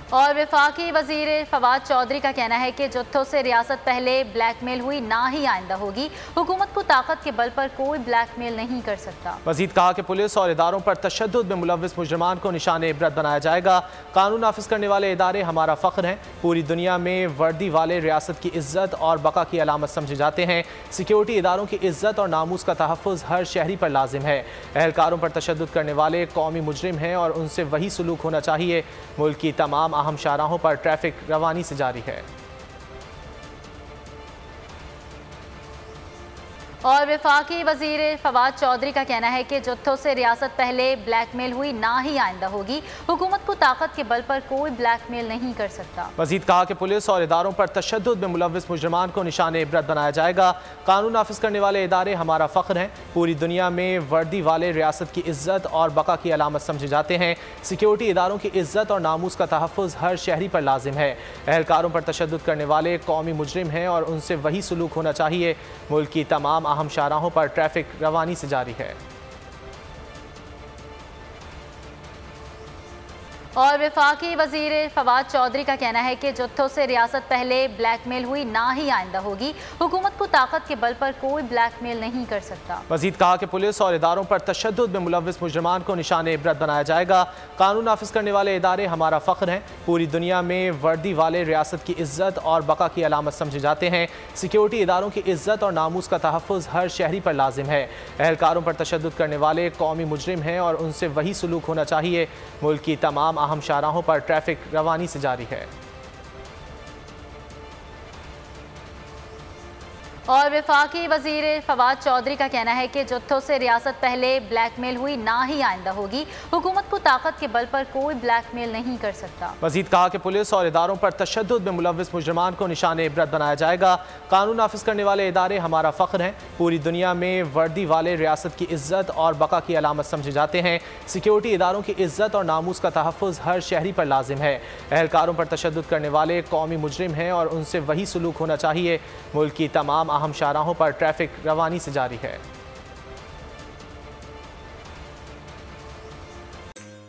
और वफाकी वजीर फवाद चौधरी का कहना है कि जुत्थों से रियासत पहले ब्लैकमेल हुई, ना ही आइंदा होगी। हुकूमत को ताकत के बल पर कोई ब्लैकमेल नहीं कर सकता। मजीद कहा कि पुलिस और इदारों पर तशद्दुद में मुलव्विस मुजरिमान को निशाने इबरत बनाया जाएगा। कानून नाफिज करने वाले इदारे हमारा फ़ख्र हैं। पूरी दुनिया में वर्दी वाले रियासत की इज्जत और बका की अलामत समझे जाते हैं। सिक्योरिटी इदारों की इज्जत और नामूस का तहफ़्फ़ुज़ हर शहरी पर लाजिम है। एहलकारों पर तशद्दुद करने वाले कौमी मुजरिम हैं और उनसे वही सलूक होना चाहिए। मुल्क की तमाम अहम शाहराहों पर ट्रैफिक रवानी से जारी है। और वफाकी वजीर फवाद चौधरी का कहना है कि जुत्थों से रियासत पहले ब्लैकमेल हुई, ना ही आइंदा होगी। हुकूमत को ताकत के बल पर कोई ब्लैकमेल नहीं कर सकता। मजीद कहा कि पुलिस और इदारों पर तशद्दुद में मुलव्विस मुजरिमान को निशाने इबरत बनाया जाएगा। कानून नाफिज करने वाले इदारे हमारा फ़ख्र हैं। पूरी दुनिया में वर्दी वाले रियासत की इज्जत और बका की अलामत समझे जाते हैं। सिक्योरिटी इदारों की इज्जत और नामूस का तहफ़्फ़ुज़ हर शहरी पर लाजिम है। एहलकारों पर तशद्दुद करने वाले कौमी मुजरिम हैं और उनसे वही सलूक होना चाहिए। मुल्क की तमाम अहम शाहराहों पर ट्रैफिक रवानी से जारी है। और वफाकी वजीर फवाद चौधरी का कहना है कि जुत्थों से रियासत पहले ब्लैकमेल हुई, ना ही आइंदा होगी। हुकूमत को ताकत के बल पर कोई ब्लैकमेल नहीं कर सकता। मजीद कहा कि पुलिस और इदारों पर तशद्दुद में मुलव्विस मुजरिमान को निशाने इबरत बनाया जाएगा। कानून नाफिज करने वाले इदारे हमारा फ़ख्र हैं। पूरी दुनिया में वर्दी वाले रियासत की इज्जत और बका की अलामत समझे जाते हैं। सिक्योरिटी इदारों की इज्जत और नामूस का तहफ़्फ़ुज़ हर शहरी पर लाजिम है। एहलकारों पर तशद्दुद करने वाले कौमी मुजरिम हैं और उनसे वही सलूक होना चाहिए। मुल्क की तमाम अहम शाहराहों पर ट्रैफिक रवानी से जारी है। और वफाकी वजीर फवाद चौधरी का कहना है कि जुत्थों से रियासत पहले ब्लैकमेल हुई, ना ही आइंदा होगी। हुकूमत को ताकत के बल पर कोई ब्लैकमेल नहीं कर सकता। मजीद कहा कि पुलिस और इदारों पर तशद्दुद में मुलव्विस मुजरिमान को निशाने इबरत बनाया जाएगा। कानून नाफिज करने वाले इदारे हमारा फ़ख्र हैं। पूरी दुनिया में वर्दी वाले रियासत की इज्जत और बका की अलामत समझे जाते हैं। सिक्योरिटी इदारों की इज्जत और नामूस का तहफ़्फ़ुज़ हर शहरी पर लाजिम है। एहलकारों पर तशद्दुद करने वाले कौमी मुजरिम हैं और उनसे वही सलूक होना चाहिए। मुल्क की तमाम अहम शाहराहों पर ट्रैफिक रवानी से जारी है।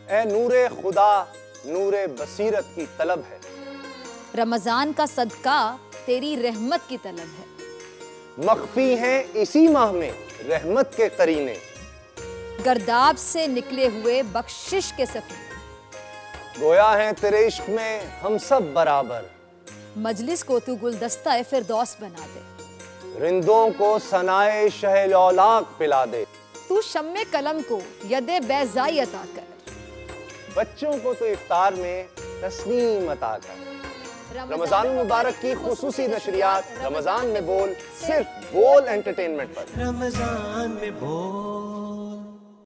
ए नूरे खुदा, नूरे बसीरत की तलब है। रमजान का सदका तेरी रहमत की तलब है। मख्फी हैं इसी माह में रहमत के करीने। गर्दाब से निकले हुए बख्शिश के सफीने। गोया है तेरे इश्क में हम सब बराबर। मजलिस को तू गुलदस्ता फिरदौस बना दे। रिंदों को सनाए शहलौलाक पिला दे। तू शम्मे कलम को यदे बैज़ाई अता कर। बच्चों को तो इफ्तार में तस्नीम अता कर। रमजान मुबारक की खुसूसी नशरियात रमजान में बोल, सिर्फ बोल एंटरटेनमेंट पर। रमजान में बोल।